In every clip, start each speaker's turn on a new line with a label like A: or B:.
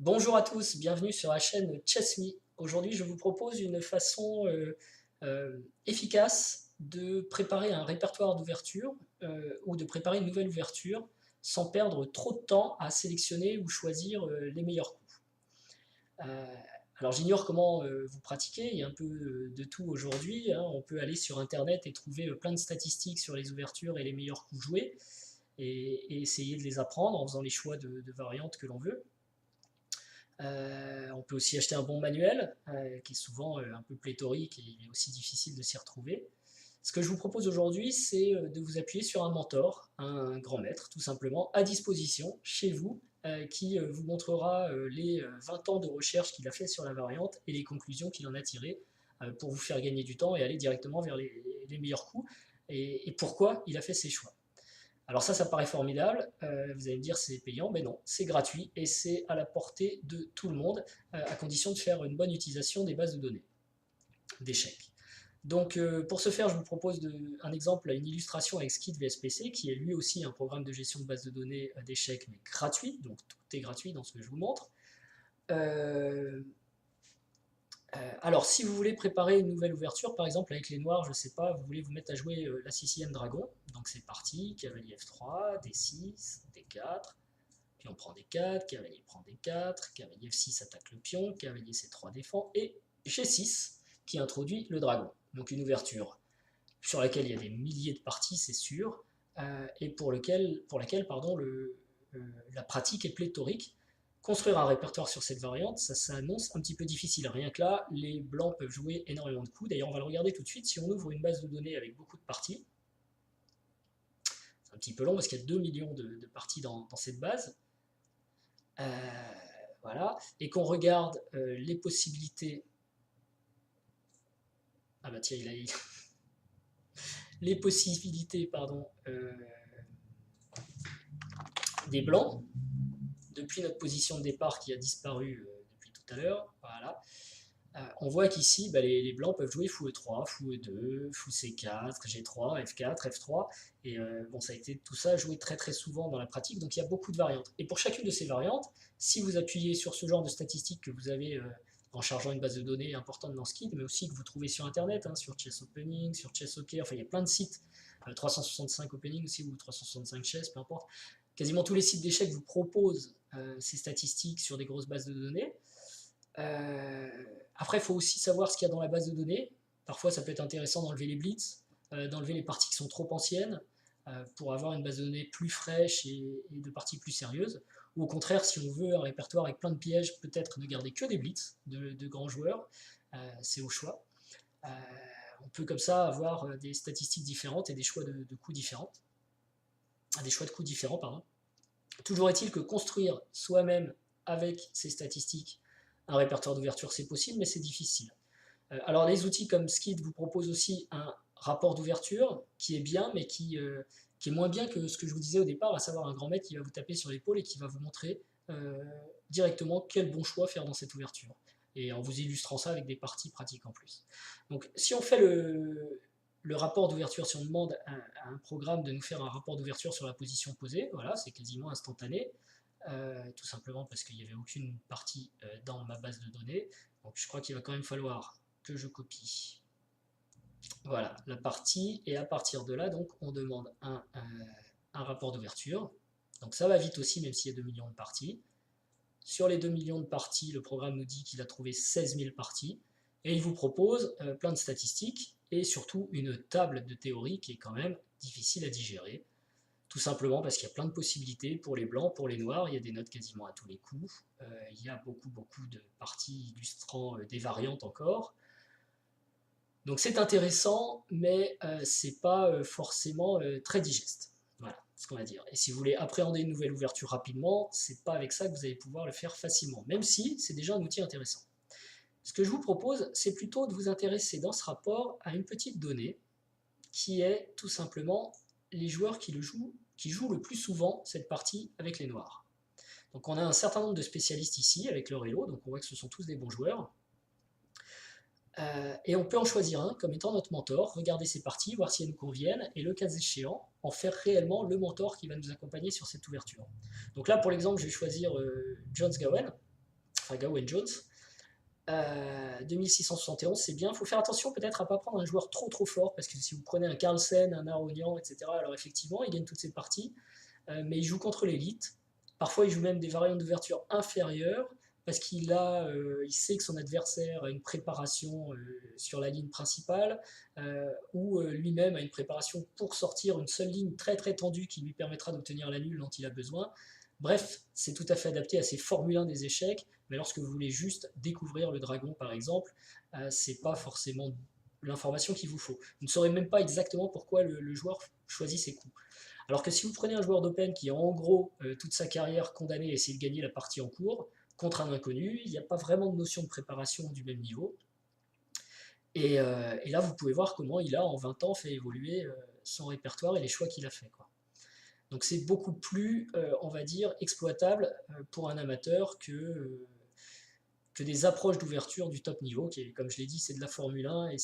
A: Bonjour à tous, bienvenue sur la chaîne ChessMe. Aujourd'hui, je vous propose une façon efficace de préparer un répertoire d'ouverture ou de préparer une nouvelle ouverture sans perdre trop de temps à sélectionner ou choisir les meilleurs coups. Euh, alors j'ignore comment vous pratiquez, il y a un peu de tout aujourd'hui, hein. On peut aller sur internet et trouver plein de statistiques sur les ouvertures et les meilleurs coups joués et essayer de les apprendre en faisant les choix de variantes que l'on veut. On peut aussi acheter un bon manuel, qui est souvent un peu pléthorique et il est aussi difficile de s'y retrouver. Ce que je vous propose aujourd'hui, c'est de vous appuyer sur un mentor, un grand maître, tout simplement, à disposition chez vous, qui vous montrera les 20 ans de recherche qu'il a fait sur la variante et les conclusions qu'il en a tirées pour vous faire gagner du temps et aller directement vers les meilleurs coups et pourquoi il a fait ses choix. Alors ça paraît formidable, vous allez me dire c'est payant, mais non, c'est gratuit et c'est à la portée de tout le monde, à condition de faire une bonne utilisation des bases de données, d'échecs. Donc pour ce faire, je vous propose un exemple, une illustration avec Skid VSPC, qui est lui aussi un programme de gestion de base de données d'échecs, mais gratuit, donc tout est gratuit dans ce que je vous montre. Alors, si vous voulez préparer une nouvelle ouverture, par exemple avec les noirs, je ne sais pas, vous voulez vous mettre à jouer la Sicilienne Dragon, donc c'est parti, cavalier F3, D6, D4, puis on prend D4, cavalier prend D4, cavalier F6 attaque le pion, cavalier C3 défend, et G6 qui introduit le dragon. Donc une ouverture sur laquelle il y a des milliers de parties, c'est sûr, et pour laquelle la pratique est pléthorique. Construire un répertoire sur cette variante, ça s'annonce un petit peu difficile. Rien que là, les blancs peuvent jouer énormément de coups. D'ailleurs, on va le regarder tout de suite. Si on ouvre une base de données avec beaucoup de parties, c'est un petit peu long parce qu'il y a 2 millions de parties dans cette base. Voilà. Et qu'on regarde les possibilités. Ah bah tiens, les possibilités, pardon, des blancs depuis notre position de départ qui a disparu depuis tout à l'heure. Voilà. On voit qu'ici, les blancs peuvent jouer fou E3, fou E2, fou C4, G3, F4, F3. Et bon, ça a été tout ça joué très très souvent dans la pratique, donc il y a beaucoup de variantes. Et pour chacune de ces variantes, si vous appuyez sur ce genre de statistiques que vous avez en chargeant une base de données importante dans Skid, mais aussi que vous trouvez sur Internet, hein, sur Chess Opening, sur Chess OK, enfin il y a plein de sites, 365 Opening aussi, ou 365 Chess, peu importe. Quasiment tous les sites d'échecs vous proposent ces statistiques sur des grosses bases de données. Après, il faut aussi savoir ce qu'il y a dans la base de données. Parfois, ça peut être intéressant d'enlever les blitz, d'enlever les parties qui sont trop anciennes, pour avoir une base de données plus fraîche et de parties plus sérieuses. Ou au contraire, si on veut un répertoire avec plein de pièges, peut-être ne garder que des blitz de grands joueurs, c'est au choix. On peut comme ça avoir des statistiques différentes et des choix de coups différents. Des choix de coups différents, pardon. Toujours est-il que construire soi-même avec ces statistiques un répertoire d'ouverture, c'est possible, mais c'est difficile. Alors les outils comme Skid vous proposent aussi un rapport d'ouverture qui est bien, mais qui est moins bien que ce que je vous disais au départ, à savoir un grand maître qui va vous taper sur l'épaule et qui va vous montrer directement quel bon choix faire dans cette ouverture. Et en vous illustrant ça avec des parties pratiques en plus. Donc si on fait le rapport d'ouverture, si on demande à un programme de nous faire un rapport d'ouverture sur la position posée, voilà, c'est quasiment instantané, tout simplement parce qu'il n'y avait aucune partie dans ma base de données. Donc je crois qu'il va quand même falloir que je copie. Voilà, la partie, et à partir de là, donc, on demande un rapport d'ouverture. Donc ça va vite aussi, même s'il y a 2 millions de parties. Sur les 2 millions de parties, le programme nous dit qu'il a trouvé 16 000 parties, et il vous propose plein de statistiques, et surtout une table de théorie qui est quand même difficile à digérer, tout simplement parce qu'il y a plein de possibilités pour les blancs, pour les noirs, il y a des notes quasiment à tous les coups, il y a beaucoup de parties illustrant des variantes encore. Donc c'est intéressant, mais c'est pas forcément très digeste. Voilà ce qu'on va dire. Et si vous voulez appréhender une nouvelle ouverture rapidement, c'est pas avec ça que vous allez pouvoir le faire facilement, même si c'est déjà un outil intéressant. Ce que je vous propose, c'est plutôt de vous intéresser dans ce rapport à une petite donnée qui est tout simplement les joueurs qui jouent le plus souvent cette partie avec les noirs. Donc on a un certain nombre de spécialistes ici avec leur elo, donc on voit que ce sont tous des bons joueurs. Et on peut en choisir un comme étant notre mentor, regarder ses parties, voir si elles nous conviennent, et le cas échéant, en faire réellement le mentor qui va nous accompagner sur cette ouverture. Donc là, pour l'exemple, je vais choisir Jones Gowen. enfin Gawain Jones. 2671, c'est bien. Il faut faire attention peut-être à ne pas prendre un joueur trop fort, parce que si vous prenez un Carlsen, un Aronian, etc., alors effectivement, il gagne toutes ces parties, mais il joue contre l'élite. Parfois, il joue même des variantes d'ouverture inférieures, parce il sait que son adversaire a une préparation sur la ligne principale, ou lui-même a une préparation pour sortir une seule ligne très tendue qui lui permettra d'obtenir la nulle dont il a besoin. Bref, c'est tout à fait adapté à ces Formule 1 des échecs, mais lorsque vous voulez juste découvrir le dragon, par exemple, c'est pas forcément l'information qu'il vous faut. Vous ne saurez même pas exactement pourquoi le joueur choisit ses coups. Alors que si vous prenez un joueur d'Open qui a en gros toute sa carrière condamnée à essayer de gagner la partie en cours, contre un inconnu, il n'y a pas vraiment de notion de préparation du même niveau. Et là, vous pouvez voir comment il a, en 20 ans, fait évoluer son répertoire et les choix qu'il a fait, quoi. Donc c'est beaucoup plus, on va dire, exploitable pour un amateur que des approches d'ouverture du top niveau, qui est, comme je l'ai dit, c'est de la Formule 1, et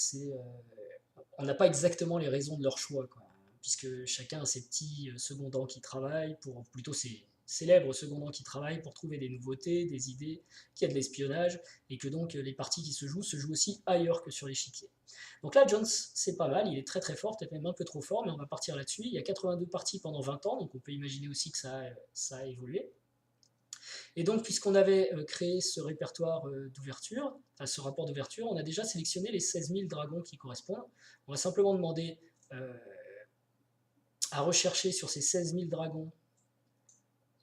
A: on n'a pas exactement les raisons de leur choix, quoi, puisque chacun a ses petits secondants qui travaillent, plutôt ses célèbres secondants qui travaillent pour trouver des nouveautés, des idées, qu'il y a de l'espionnage, et que donc les parties qui se jouent aussi ailleurs que sur l'échiquier. Donc là, Jones, c'est pas mal, il est très fort, peut-être même un peu trop fort, mais on va partir là-dessus. Il y a 82 parties pendant 20 ans, donc on peut imaginer aussi que ça a évolué. Et donc, puisqu'on avait créé ce répertoire d'ouverture, enfin ce rapport d'ouverture, on a déjà sélectionné les 16 000 dragons qui correspondent. On va simplement demander à rechercher sur ces 16 000 dragons.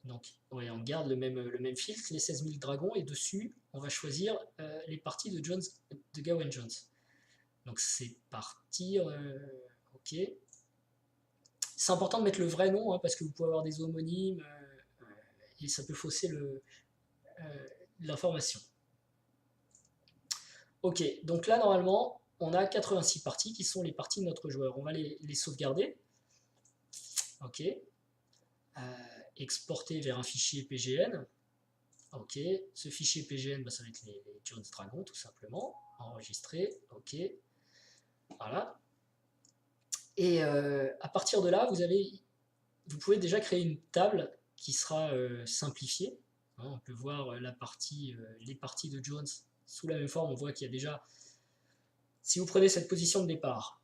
A: Donc, ouais, on garde le même filtre, les 16 000 dragons, et dessus, on va choisir les parties de Gawain Jones. Donc, c'est parti. Ok. C'est important de mettre le vrai nom, hein, parce que vous pouvez avoir des homonymes, et ça peut fausser l'information. Ok, donc là, normalement, on a 86 parties qui sont les parties de notre joueur. On va les sauvegarder. Ok. Exporter vers un fichier PGN. Ok. Ce fichier PGN, ça va être les Jones Dragons, tout simplement. Enregistrer. Ok. Voilà. Et à partir de là, vous pouvez déjà créer une table qui sera simplifiée. Hein, on peut voir les parties de Jones sous la même forme. On voit qu'il y a déjà, si vous prenez cette position de départ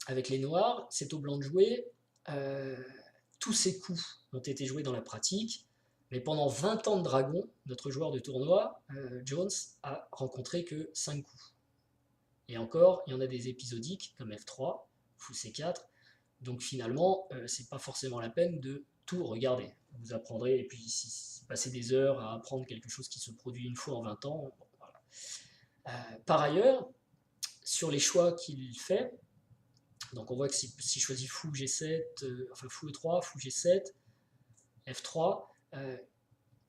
A: avec les noirs, c'est au blanc de jouer. Tous ces coups ont été joués dans la pratique, mais pendant 20 ans de dragon, notre joueur de tournoi, Jones, a rencontré que 5 coups. Et encore, il y en a des épisodiques, comme F3, fou C4, donc finalement, c'est pas forcément la peine de tout regarder. Vous apprendrez, et puis si passez des heures à apprendre quelque chose qui se produit une fois en 20 ans, bon, voilà. Par ailleurs, sur les choix qu'il fait, donc on voit que si je choisis fou G7, enfin fou E3, fou G7, F3,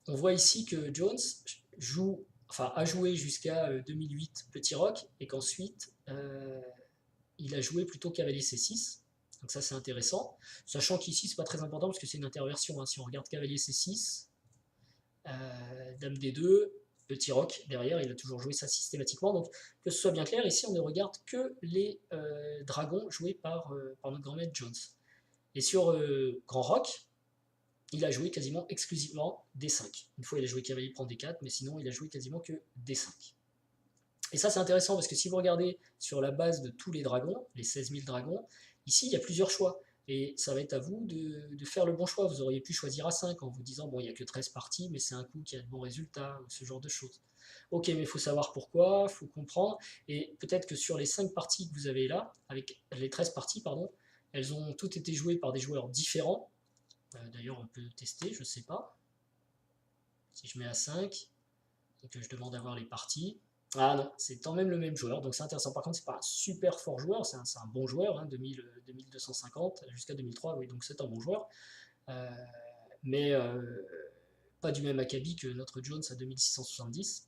A: on voit ici que Jones a joué jusqu'à 2008 Petit Roc, et qu'ensuite il a joué plutôt cavalier C6. Donc ça c'est intéressant, sachant qu'ici c'est pas très important parce que c'est une interversion, hein. Si on regarde cavalier C6, dame D2, petit roc derrière, il a toujours joué ça systématiquement. Donc que ce soit bien clair, ici on ne regarde que les dragons joués par notre grand maître Jones. Et sur grand roc, il a joué quasiment exclusivement D5. Une fois il a joué cavalier prend D4, mais sinon il a joué quasiment que D5. Et ça c'est intéressant parce que si vous regardez sur la base de tous les dragons, les 16 000 dragons, ici il y a plusieurs choix. Et ça va être à vous de faire le bon choix. Vous auriez pu choisir A5 en vous disant bon, il n'y a que 13 parties, mais c'est un coup qui a de bons résultats, ou ce genre de choses. Ok, mais il faut savoir pourquoi, il faut comprendre. Et peut-être que sur les 5 parties que vous avez là, avec les 13 parties, pardon, elles ont toutes été jouées par des joueurs différents. D'ailleurs, on peut tester, je ne sais pas. Si je mets A5 et que je demande à voir les parties. Ah non, c'est quand même le même joueur, donc c'est intéressant. Par contre, c'est pas un super fort joueur, c'est un bon joueur, hein, 2250 jusqu'à 2003, oui, donc c'est un bon joueur. Mais pas du même acabit que notre Jones à 2670.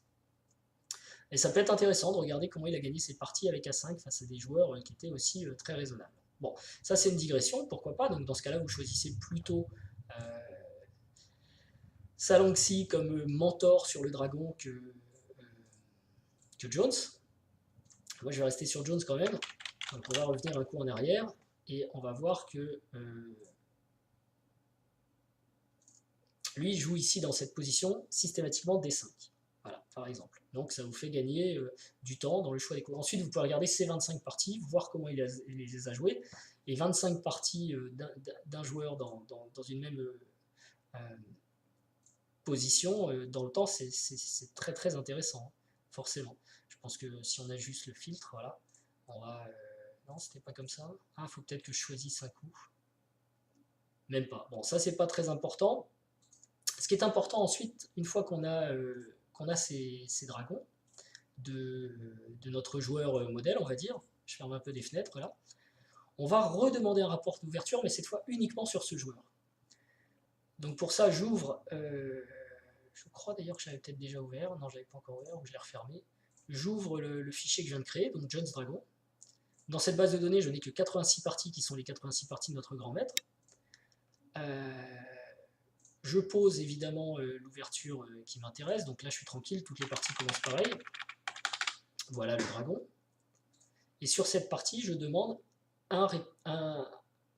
A: Et ça peut être intéressant de regarder comment il a gagné ses parties avec A5 face à des joueurs qui étaient aussi très raisonnables. Bon, ça c'est une digression, pourquoi pas, donc dans ce cas-là, vous choisissez plutôt Salonxi comme mentor sur le dragon que Jones. Moi je vais rester sur Jones quand même, donc on va revenir un coup en arrière, et on va voir que lui joue ici dans cette position systématiquement D5. par exemple. Donc ça vous fait gagner du temps dans le choix des coups. Ensuite, vous pouvez regarder ces 25 parties, voir comment il les a jouées. Et 25 parties d'un joueur dans une même position, dans le temps, c'est très très intéressant, forcément. Je pense que si on a juste le filtre, voilà, on va... non, c'était pas comme ça. Ah, il faut peut-être que je choisisse un coup. Même pas. Bon, ça, c'est pas très important. Ce qui est important ensuite, une fois qu'on a ces dragons de notre joueur modèle, on va dire, je ferme un peu des fenêtres là, on va redemander un rapport d'ouverture, mais cette fois uniquement sur ce joueur. Donc pour ça, j'ouvre, je crois d'ailleurs que j'avais peut-être déjà ouvert, non, j'avais pas encore ouvert, ou je l'ai refermé. J'ouvre le fichier que je viens de créer, donc John's Dragon. Dans cette base de données, je n'ai que 86 parties qui sont les 86 parties de notre grand maître. Je pose évidemment l'ouverture qui m'intéresse, donc là je suis tranquille, toutes les parties commencent pareil. Voilà le dragon. Et sur cette partie, je demande un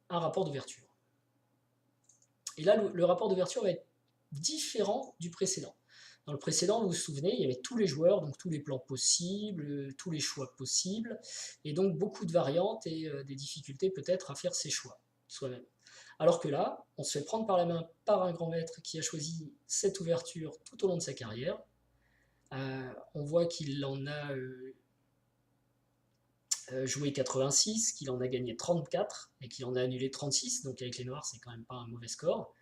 A: rapport d'ouverture. Et là, le rapport d'ouverture va être différent du précédent. Dans le précédent, vous vous souvenez, il y avait tous les joueurs, donc tous les plans possibles, tous les choix possibles, et donc beaucoup de variantes et des difficultés peut-être à faire ses choix soi-même. Alors que là, on se fait prendre par la main par un grand maître qui a choisi cette ouverture tout au long de sa carrière. On voit qu'il en a joué 86, qu'il en a gagné 34 et qu'il en a annulé 36, donc avec les noirs, c'est quand même pas un mauvais score.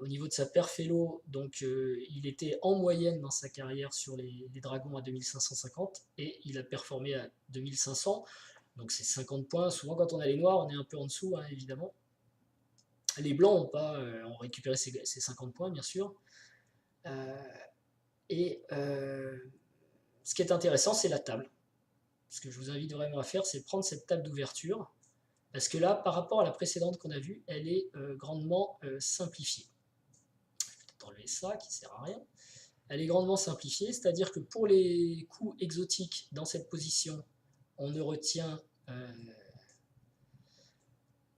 A: Au niveau de sa perf-elo, donc il était en moyenne dans sa carrière sur les dragons à 2550 et il a performé à 2500, donc c'est 50 points. Souvent quand on a les noirs, on est un peu en dessous, hein, évidemment. Les blancs ont récupéré ces 50 points, bien sûr. Et ce qui est intéressant, c'est la table. Ce que je vous invite vraiment à faire, c'est prendre cette table d'ouverture, parce que là, par rapport à la précédente qu'on a vue, elle est grandement simplifiée. Je vais peut-être enlever ça, qui ne sert à rien. Elle est grandement simplifiée, c'est-à-dire que pour les coups exotiques dans cette position, on ne retient...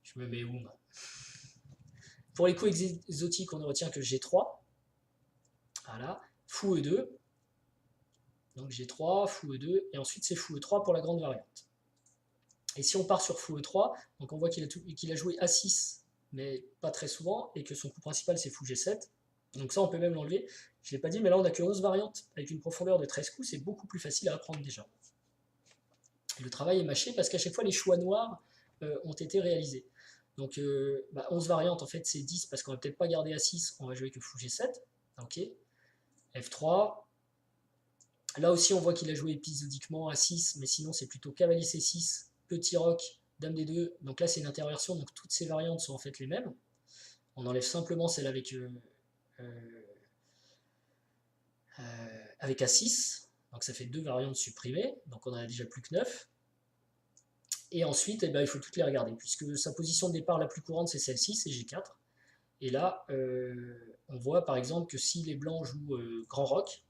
A: je me mets où, moi ? Pour les coups exotiques, on ne retient que G3. Voilà. Fou E2. Donc G3, Fou E2, et ensuite c'est Fou E3 pour la grande variante. Et si on part sur Fou E3, donc on voit qu'il a joué A6, mais pas très souvent, et que son coup principal c'est Fou G7. Donc ça on peut même l'enlever. Je ne l'ai pas dit, mais là on n'a que 11 variantes, avec une profondeur de 13 coups, c'est beaucoup plus facile à apprendre déjà. Et le travail est mâché parce qu'à chaque fois les choix noirs ont été réalisés. Donc 11 variantes, en fait c'est 10 parce qu'on va peut-être pas garder A6, on va jouer que Fou G7. Ok. F3. Là aussi on voit qu'il a joué épisodiquement A6, mais sinon c'est plutôt cavalier C6, petit roc, dame D2. Donc là c'est une interversion, donc toutes ces variantes sont en fait les mêmes. On enlève simplement celle avec A6, donc ça fait 2 variantes supprimées, donc on en a déjà plus que 9. Et ensuite, il faut toutes les regarder, puisque sa position de départ la plus courante, c'est celle-ci, c'est G4. Et là, on voit par exemple que si les blancs jouent grand roc,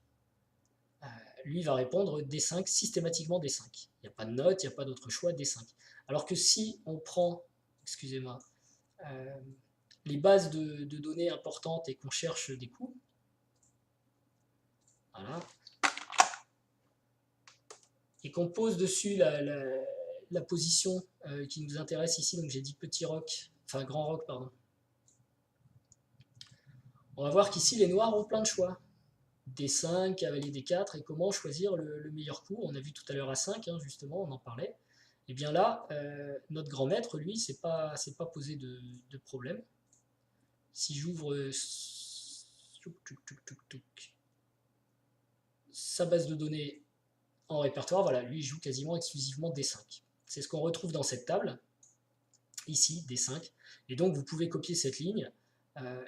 A: lui va répondre D5, systématiquement D5. Il n'y a pas de note, il n'y a pas d'autre choix, D5. Alors que si on prend, excusez-moi, les bases de données importantes et qu'on cherche des coups, voilà, et qu'on pose dessus la position qui nous intéresse ici, donc j'ai dit petit roc, enfin grand roc, pardon. On va voir qu'ici les noirs ont plein de choix. D5, cavalier D4, et comment choisir le meilleur coup. On a vu tout à l'heure A5, hein, justement, on en parlait. Et bien là, notre grand maître, lui, c'est pas posé de problème. Si j'ouvre sa base de données en répertoire, voilà, lui il joue quasiment exclusivement D5. C'est ce qu'on retrouve dans cette table, ici, D5. Et donc vous pouvez copier cette ligne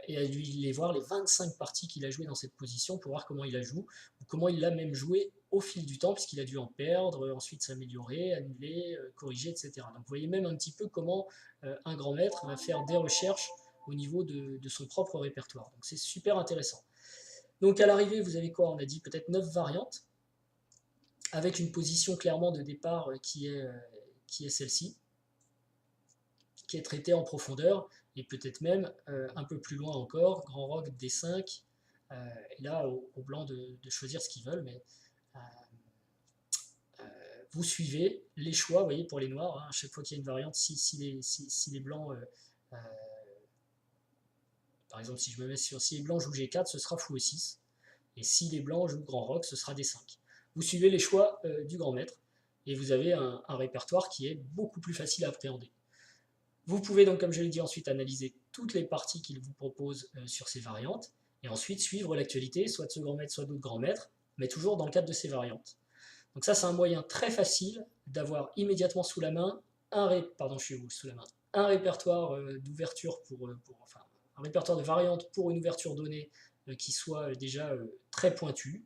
A: et aller voir les 25 parties qu'il a jouées dans cette position pour voir comment il la joue, ou comment il l'a même joué au fil du temps, puisqu'il a dû en perdre, ensuite s'améliorer, annuler, corriger, etc. Donc vous voyez même un petit peu comment un grand maître va faire des recherches au niveau de son propre répertoire. Donc c'est super intéressant. Donc à l'arrivée, vous avez quoi? On a dit peut-être 9 variantes, avec une position clairement de départ qui est celle-ci, qui est traitée en profondeur, et peut-être même un peu plus loin encore, grand roc D5, Et là, au blanc de choisir ce qu'ils veulent, mais vous suivez les choix, vous voyez, pour les noirs, hein, à chaque fois qu'il y a une variante, si les blancs, par exemple, si je me mets sur si les blancs jouent G4, ce sera fou E6, et si les blancs jouent grand roc, ce sera D5. Vous suivez les choix du grand maître, et vous avez un répertoire qui est beaucoup plus facile à appréhender. Vous pouvez donc, comme je l'ai dit, ensuite analyser toutes les parties qu'il vous propose sur ces variantes, et ensuite suivre l'actualité, soit de ce grand maître, soit d'autres grands maîtres, mais toujours dans le cadre de ces variantes. Donc ça, c'est un moyen très facile d'avoir immédiatement sous la main un répertoire d'ouverture enfin, un répertoire de variantes pour une ouverture donnée qui soit déjà très pointue.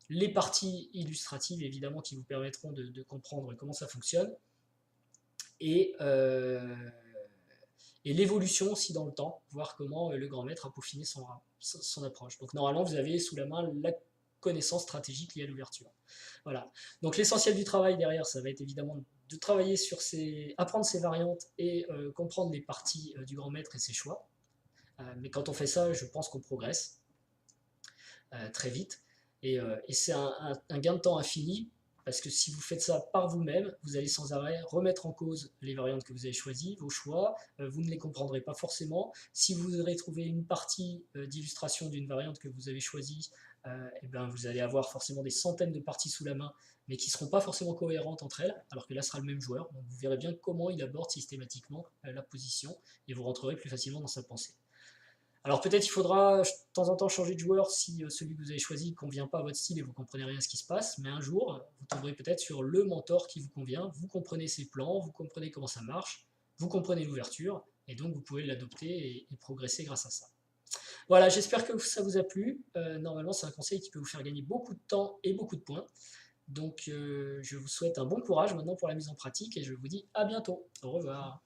A: Les parties illustratives, évidemment, qui vous permettront de comprendre comment ça fonctionne. Et l'évolution aussi dans le temps, voir comment le grand maître a peaufiné son approche. Donc normalement, vous avez sous la main la connaissance stratégique liée à l'ouverture. Voilà. Donc l'essentiel du travail derrière, ça va être évidemment de travailler sur apprendre ces variantes et comprendre les parties du grand maître et ses choix. Mais quand on fait ça, je pense qu'on progresse très vite. Et c'est un gain de temps infini, parce que si vous faites ça par vous-même, vous allez sans arrêt remettre en cause les variantes que vous avez choisies, vos choix, vous ne les comprendrez pas forcément. Si vous aurez trouvé une partie d'illustration d'une variante que vous avez choisie, et ben vous allez avoir forcément des centaines de parties sous la main, mais qui ne seront pas forcément cohérentes entre elles, alors que là sera le même joueur. Donc vous verrez bien comment il aborde systématiquement la position, et vous rentrerez plus facilement dans sa pensée. Alors peut-être il faudra de temps en temps changer de joueur si celui que vous avez choisi ne convient pas à votre style et vous ne comprenez rien à ce qui se passe, mais un jour, vous tomberez peut-être sur le mentor qui vous convient, vous comprenez ses plans, vous comprenez comment ça marche, vous comprenez l'ouverture, et donc vous pouvez l'adopter et progresser grâce à ça. Voilà, j'espère que ça vous a plu. Normalement, c'est un conseil qui peut vous faire gagner beaucoup de temps et beaucoup de points. Donc je vous souhaite un bon courage maintenant pour la mise en pratique et je vous dis à bientôt. Au revoir.